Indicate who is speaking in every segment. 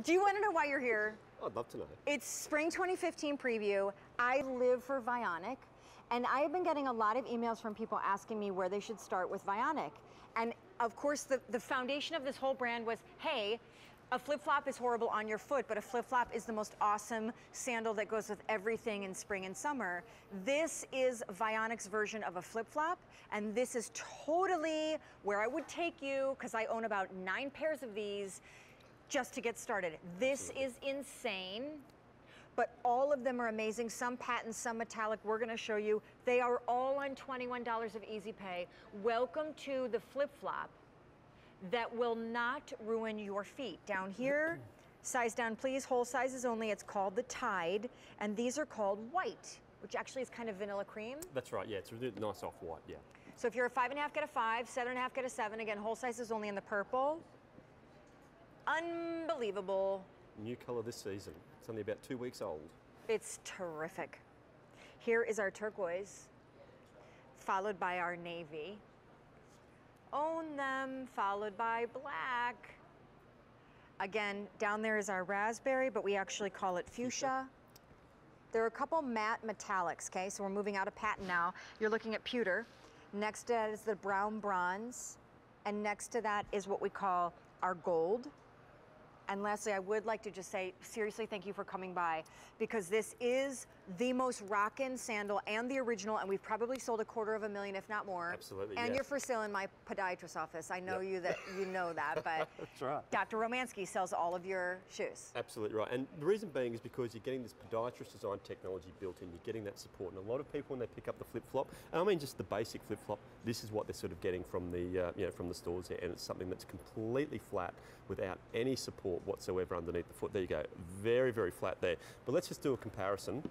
Speaker 1: Do you want to know why you're here?
Speaker 2: I'd love to know.
Speaker 1: It's Spring 2015 preview. I live for Vionic, and I have been getting a lot of emails from people asking me where they should start with Vionic. And of course, the foundation of this whole brand was, hey, a flip-flop is horrible on your foot, but a flip-flop is the most awesome sandal that goes with everything in spring and summer. This is Vionic's version of a flip-flop, and this is totally where I would take you, because I own about 9 pairs of these, just to get started. This is insane, but all of them are amazing. Some patent, some metallic. We're gonna show you. They are all on $21 of easy pay. Welcome to the flip-flop that will not ruin your feet. Down here, size down please, whole sizes only. It's called the Tide, and these are called white, which actually is kind of vanilla cream.
Speaker 2: That's right, yeah, it's really nice off-white, yeah.
Speaker 1: So if you're a 5.5, get a 5, 7.5, get a 7. Again, whole sizes only in the purple. Unbelievable.
Speaker 2: New color this season. It's only about 2 weeks old.
Speaker 1: It's terrific. Here is our turquoise, followed by our navy. Own them, followed by black. Again, down there is our raspberry, but we actually call it fuchsia. There are a couple matte metallics, okay? So we're moving out of patent now. You're looking at pewter. Next to that is the brown bronze. And next to that is what we call our gold. And lastly, I would like to just say, seriously, thank you for coming by, because this is the most rockin' sandal and the original, and we've probably sold 250,000, if not more.
Speaker 2: Absolutely,
Speaker 1: And
Speaker 2: yes.
Speaker 1: you're for sale in my podiatrist's office. I know you know that, but
Speaker 2: That's right.
Speaker 1: Dr. Romansky sells all of your shoes.
Speaker 2: Absolutely right. And the reason being is because you're getting this podiatrist design technology built in, you're getting that support. And a lot of people, when they pick up the flip-flop, and I mean just the basic flip-flop, this is what they're sort of getting from the, from the stores there, and it's something that's completely flat without any support whatsoever underneath the foot. There you go, very, very flat there. But let's just do a comparison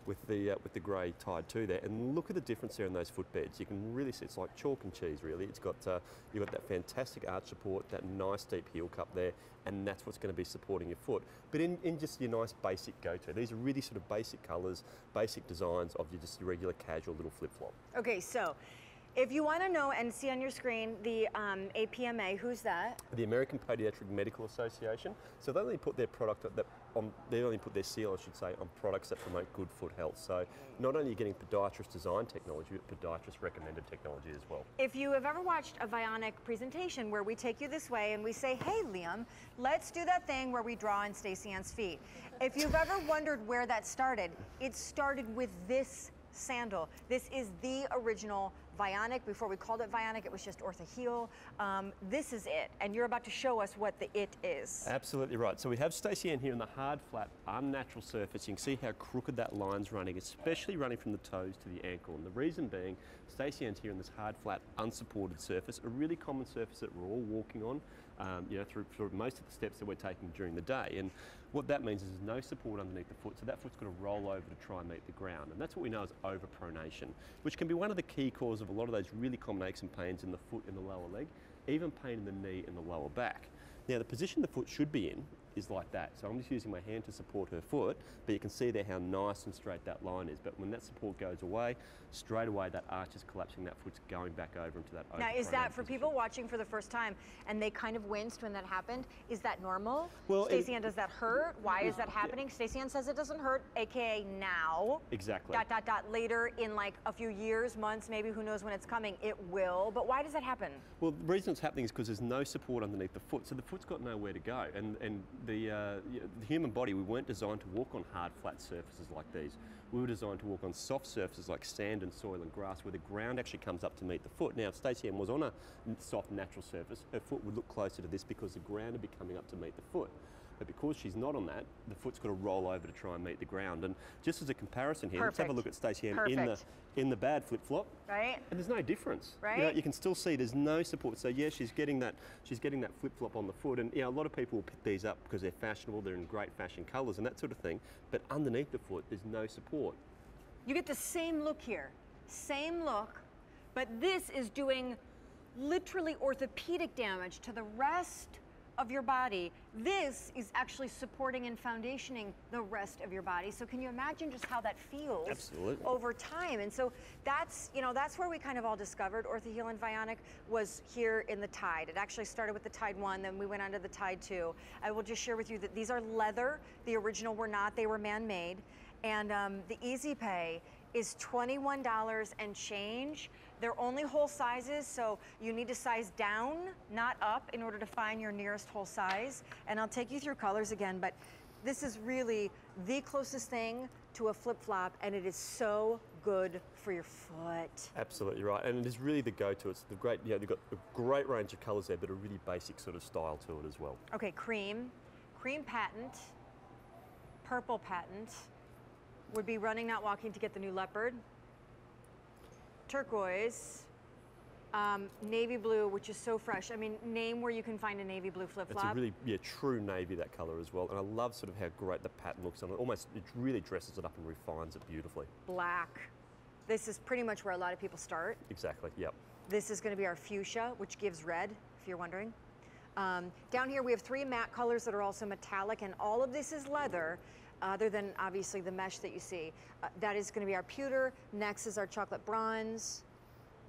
Speaker 2: with the grey Tide 2 there, and look at the difference there in those footbeds. You can really see it's like chalk and cheese, really. It's got you've got that fantastic arch support, that nice deep heel cup there, and that's what's going to be supporting your foot. But in just your nice basic go-to. These are really sort of basic colours, basic designs of your regular casual little flip-flop.
Speaker 1: Okay, so if you want to know and see on your screen the APMA, who's that?
Speaker 2: The American Podiatric Medical Association. So they only put their they only put their seal, I should say, on products that promote good foot health. So not only are you getting podiatrist design technology, but podiatrist recommended technology as well.
Speaker 1: If you have ever watched a Vionic presentation where we take you this way and we say, hey Liam, let's do that thing where we draw on Stacey Ann's feet. If you've ever wondered where that started, it started with this sandal. This is the original Vionic. Before we called it Vionic, it was just Orthaheel. This is it, and you're about to show us what the it is.
Speaker 2: Absolutely right. So we have Stacey Ann here in the hard, flat, unnatural surface. You can see how crooked that line's running, especially running from the toes to the ankle. And the reason being, Stacey Ann's here in this hard, flat, unsupported surface, a really common surface that we're all walking on, through most of the steps that we're taking during the day. And what that means is there's no support underneath the foot, so that foot's got to roll over to try and meet the ground. And that's what we know as overpronation, which can be one of the key causes of a lot of those really common aches and pains in the foot and the lower leg, even pain in the knee and the lower back. Now the position the foot should be in is like that. So I'm just using my hand to support her foot, but you can see there how nice and straight that line is. But when that support goes away, straight away that arch is collapsing, that foot's going back over into that overpronation.
Speaker 1: Now is that, for people watching for the first time and they kind of winced when that happened, is that normal?
Speaker 2: Well,
Speaker 1: Stacey Ann, does that hurt? Why is that happening? Stacey Ann says it doesn't hurt, AKA now.
Speaker 2: Exactly. ...
Speaker 1: later in like a few years, months, maybe, who knows when it's coming, it will. But why does that happen?
Speaker 2: Well, the reason it's happening is because there's no support underneath the foot, so the foot's got nowhere to go. And the human body, we weren't designed to walk on hard, flat surfaces like these. We were designed to walk on soft surfaces like sand and soil and grass, where the ground actually comes up to meet the foot. Now, if Stacey Ann was on a soft, natural surface, her foot would look closer to this because the ground would be coming up to meet the foot. But because she's not on that, the foot's got to roll over to try and meet the ground. And just as a comparison here, let's have a look at Stacey Ann in the bad flip-flop.
Speaker 1: Right.
Speaker 2: And there's no difference.
Speaker 1: Right.
Speaker 2: You can still see there's no support. So yeah, she's getting that flip-flop on the foot. And a lot of people will pick these up because they're fashionable, they're in great fashion colours and that sort of thing. But underneath the foot, there's no support.
Speaker 1: You get the same look here. Same look, but this is doing literally orthopedic damage to the rest of your body. This is actually supporting and foundationing the rest of your body. So can you imagine just how that feels
Speaker 2: Absolutely.
Speaker 1: over time? And so that's, you know, that's where we kind of all discovered Orthaheel and Vionic, was here in the Tide. It actually started with the Tide 1, then we went on to the Tide 2. I will just share with you that these are leather. The original were not, they were man-made. And the Easy Pay is $21 and change. They're only whole sizes, so you need to size down, not up, in order to find your nearest whole size. And I'll take you through colors again, but this is really the closest thing to a flip-flop, and it is so good for your foot.
Speaker 2: Absolutely right, and it is really the go-to. It's the great, you know, they've got a great range of colours there, but a really basic sort of style to it as well.
Speaker 1: Okay, cream patent, purple patent, would be running, not walking to get the new leopard. Turquoise, navy blue, which is so fresh. I mean, name where you can find a navy blue flip-flop.
Speaker 2: It's a really, true navy, that colour as well. And I love sort of how great the pattern looks on it. Almost, it really dresses it up and refines it beautifully.
Speaker 1: Black. This is pretty much where a lot of people start.
Speaker 2: Exactly, yep.
Speaker 1: This is gonna be our fuchsia, which gives red, if you're wondering. Down here we have 3 matte colors that are also metallic, and all of this is leather, other than obviously the mesh that you see. That is gonna be our pewter. Next is our chocolate bronze.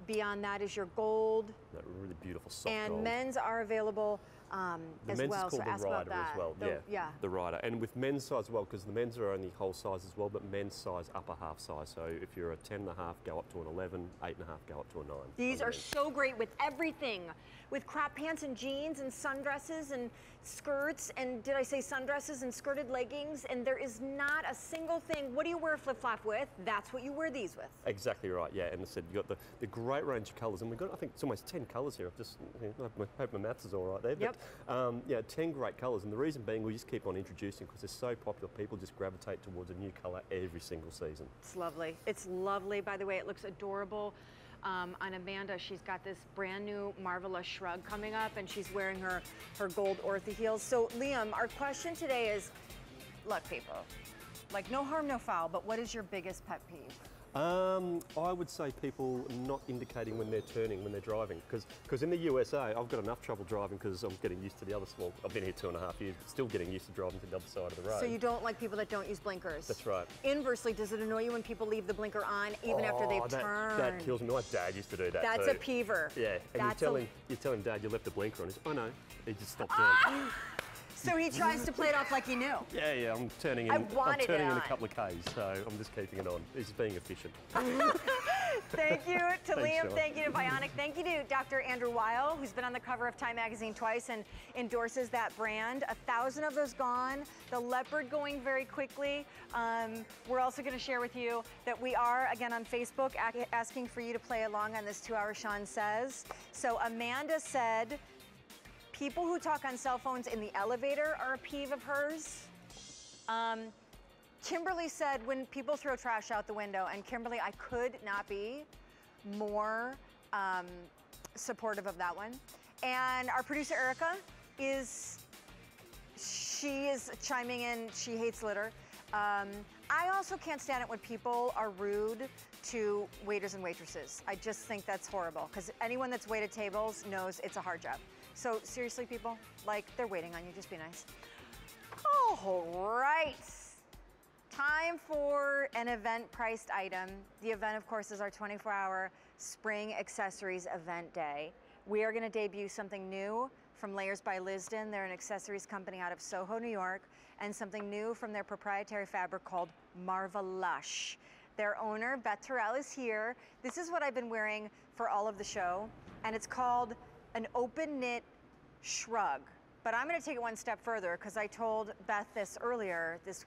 Speaker 1: Beyond that is your gold.
Speaker 2: That really beautiful soft
Speaker 1: and
Speaker 2: gold.
Speaker 1: men's are available as
Speaker 2: men's
Speaker 1: well.
Speaker 2: is called
Speaker 1: So ask
Speaker 2: the
Speaker 1: about
Speaker 2: rider
Speaker 1: that.
Speaker 2: as well.
Speaker 1: Yeah.
Speaker 2: The rider, and with men's size as well, because the men's are only whole size as well, but men's size upper half size. So if you're a 10.5, go up to an 11, 8.5, go up to a 9.
Speaker 1: These are
Speaker 2: men's.
Speaker 1: so great with everything, with crop pants and jeans and sundresses and skirts, and did I say sundresses and skirted leggings? And there is not a single thing. What do you wear a flip-flop with? That's what you wear these with.
Speaker 2: Exactly right, yeah. And I said you've got the great range of colours, and we've got, I think it's almost 10 colours here. I've just, I hope my maths is all right there.
Speaker 1: Yep.
Speaker 2: But yeah, 10 great colours, and the reason being we just keep on introducing, because they're so popular, people just gravitate towards a new colour every single season.
Speaker 1: It's lovely. It's lovely. By the way, it looks adorable. On Amanda, she's got this brand new Marvelous shrug coming up, and she's wearing her gold Orthaheel. So Liam, our question today is, look people, like no harm, no foul, but what is your biggest pet peeve?
Speaker 2: I would say people not indicating when they're turning, when they're driving, because in the USA, I've got enough trouble driving because I'm getting used to the other small. I've been here 2.5 years, but still getting used to driving to the other side of the road.
Speaker 1: So you don't like people that don't use blinkers?
Speaker 2: That's right.
Speaker 1: Inversely, does it annoy you when people leave the blinker on even after they've turned?
Speaker 2: That kills me. My dad used to do that.
Speaker 1: That's
Speaker 2: too.
Speaker 1: a peever.
Speaker 2: Yeah, and you tell him, Dad, you left the blinker on. He's, oh no, he just stopped doing it.
Speaker 1: So he tries to play it off like he knew.
Speaker 2: Yeah, I'm turning in.
Speaker 1: I'm turning
Speaker 2: in a couple of Ks, so I'm just keeping it on. He's being efficient.
Speaker 1: Thank you to Liam,
Speaker 2: Sean.
Speaker 1: thank you to Vionic, thank you to Dr. Andrew Weil, who's been on the cover of Time Magazine twice and endorses that brand. 1,000 of those gone, the leopard going very quickly. We're also gonna share with you that we are, again, on Facebook, asking for you to play along on this 2-hour Sean Says. So Amanda said, people who talk on cell phones in the elevator are a peeve of hers. Kimberly said when people throw trash out the window, and Kimberly, I could not be more supportive of that one. And our producer Erica she is chiming in, she hates litter. I also can't stand it when people are rude to waiters and waitresses. I just think that's horrible, because anyone that's waited tables knows it's a hard job. So seriously, people, like, they're waiting on you, just be nice. All right. Time for an event-priced item. The event, of course, is our 24-hour spring accessories event day. We are gonna debut something new from Layers by Lisden. They're an accessories company out of Soho, New York, and something new from their proprietary fabric called Marvelush. Their owner, Beth Terrell, is here. This is what I've been wearing for all of the show, and it's called an open knit shrug. But I'm gonna take it one step further, because I told Beth this earlier this week.